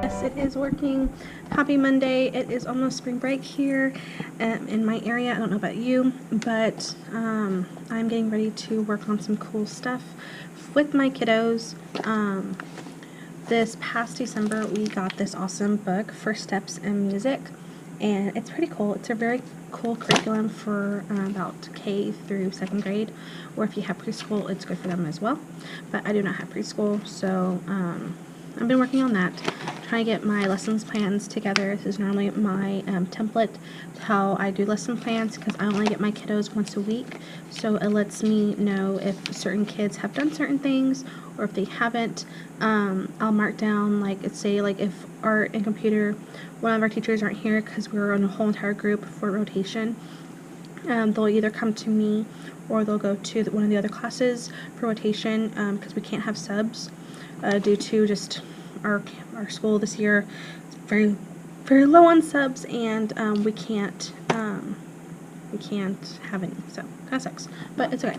Yes, it is working. Happy Monday. It is almost spring break here in my area. I don't know about you, but I'm getting ready to work on some cool stuff with my kiddos. This past December, we got this awesome book, First Steps in Music, and it's pretty cool. It's a very cool curriculum for about K through 2nd grade, or if you have preschool, it's good for them as well. But I do not have preschool, so I've been working on that, trying to get my lessons plans together. This is normally my template to how I do lesson plans, because I only get my kiddos once a week, so it lets me know if certain kids have done certain things or if they haven't. I'll mark down, like, say, like, if art and computer, one of our teachers aren't here because we're on a whole entire group for rotation, they'll either come to me or they'll go to one of the other classes for rotation, because we can't have subs due to just our school this year is very, very low on subs, and we can't have any, so kind of sucks, but it's okay.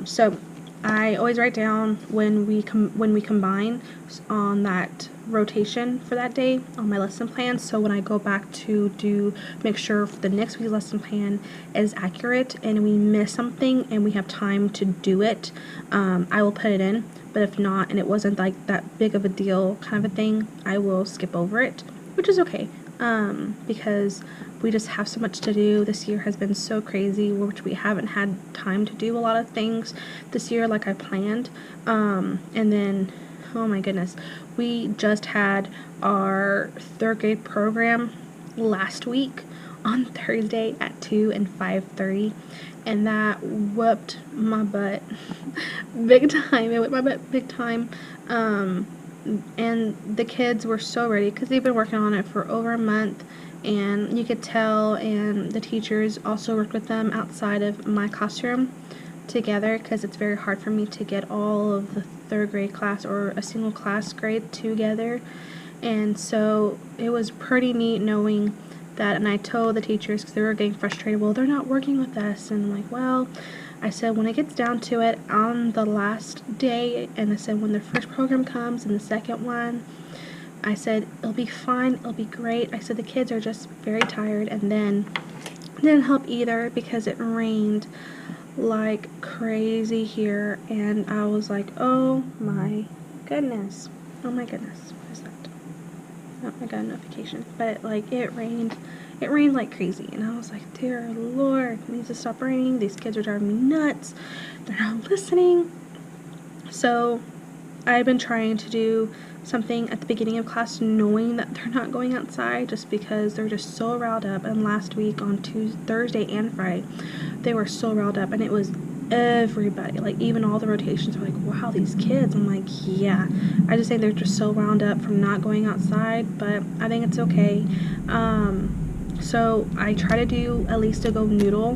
So I always write down when we combine on that rotation for that day on my lesson plan, so when I go back to make sure the next week's lesson plan is accurate and we miss something and we have time to do it, I will put it in. But if not, and it wasn't like that big of a deal kind of a thing, I will skip over it, which is okay, because we just have so much to do. This year has been so crazy, which we haven't had time to do a lot of things this year like I planned. And then, oh my goodness, we just had our 3rd grade program last week on Thursday at 2 and 5:30, and that whooped my butt big time. It whipped my butt big time. And the kids were so ready because they've been working on it for over a month, and you could tell, and the teachers also worked with them outside of my classroom together, because it's very hard for me to get all of the 3rd grade class or a single class grade together. And so it was pretty neat knowing that, and I told the teachers, because they were getting frustrated, well, they're not working with us, and I'm like, well, I said, when it gets down to it on the last day, and I said, when the first program comes and the second one, I said, it'll be fine, it'll be great. I said, the kids are just very tired. And then it didn't help either because it rained like crazy here, and I was like, oh my goodness, what is that? Oh, I got a notification, but like it rained like crazy, and I was like, dear Lord, it needs to stop raining. These kids are driving me nuts. They're not listening. So I've been trying to do something at the beginning of class, knowing that they're not going outside, just because they're just so riled up. And last week on Thursday and Friday, they were so riled up, and it was everybody, like even all the rotations were like, wow, these kids. I'm like, yeah, I just think they're just so wound up from not going outside, but I think it's okay. So I try to do at least a go noodle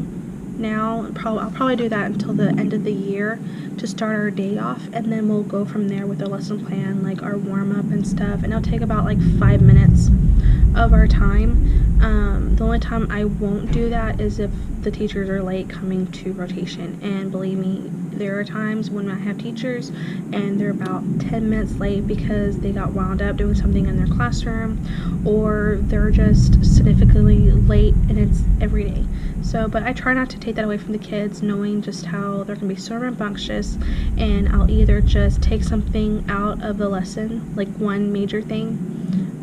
now. I'll probably do that until the end of the year to start our day off, and then we'll go from there with our lesson plan, like our warm-up and stuff, and it'll take about like 5 minutes of our time. The only time I won't do that is if the teachers are late coming to rotation, and believe me, there are times when I have teachers and they're about 10 minutes late because they got wound up doing something in their classroom, or they're just significantly late, and it's every day. So, but I try not to take that away from the kids, knowing just how they're going to be so rambunctious, and I'll either just take something out of the lesson, like one major thing,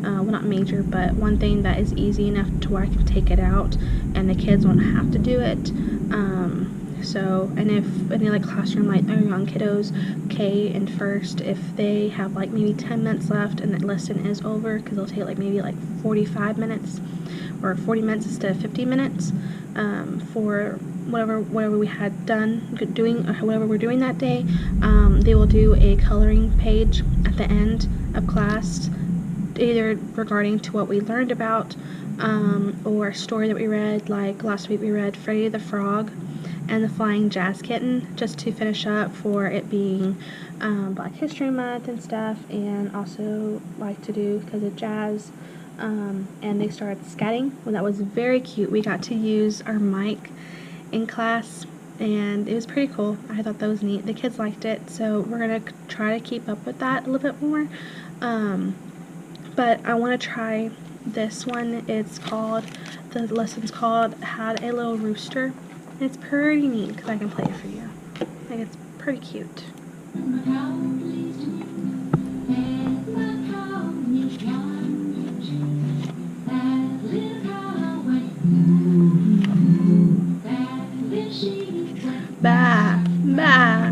well, not major, but one thing that is easy enough to where I can take it out and the kids won't have to do it. So, and if any like classroom, like our young kiddos, K and first, if they have like maybe 10 minutes left and that lesson is over, because they'll take like maybe like 45 minutes or 40 minutes instead of 50 minutes, for whatever we had doing or whatever we're doing that day, they will do a coloring page at the end of class, either regarding to what we learned about, or a story that we read. Like last week we read Freddy the Frog and the Flying Jazz Kitten, just to finish up for it being Black History Month and stuff, and also like to do because of jazz. And they started scatting. Well, that was very cute. We got to use our mic in class, and it was pretty cool. I thought that was neat. The kids liked it, so we're gonna try to keep up with that a little bit more. but I want to try this one. The lesson's called Had a Little Rooster. And it's pretty neat because I can play it for you. Like, it's pretty cute. Bah, bah.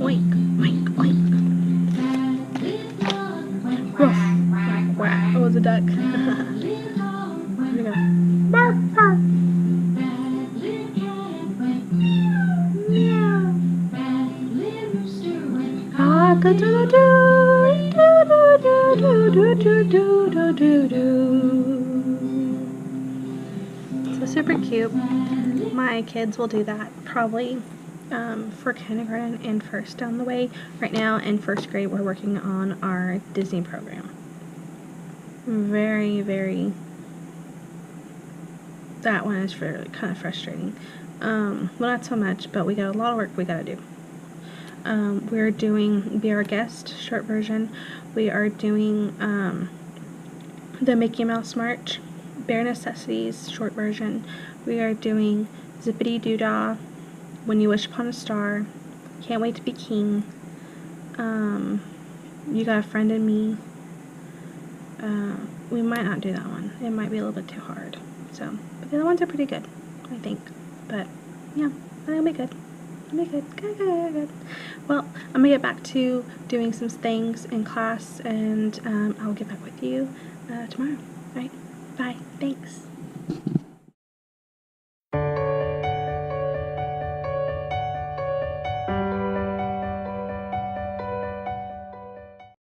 Oink, oink, oink. Woof. Quack. Oh, it was a duck. Here we go. Bark, bark. Meow. So super cute. My kids will do that probably for kindergarten and first down the way. Right now in first grade we're working on our Disney program. Very, very, that one is really kind of frustrating. Well, not so much, but we got a lot of work we gotta do. We're doing Be Our Guest short version. We are doing the Mickey Mouse March, Bare Necessities short version. We are doing Zippity Doo Dah, When You Wish Upon a Star, Can't Wait to Be King, You Got a Friend in Me. We might not do that one. It might be a little bit too hard. So, but the other ones are pretty good, I think. But yeah, I think it'll be good. It'll be good. Good. Well, I'm gonna get back to doing some things in class, and I'll get back with you tomorrow. All right. Bye. Thanks.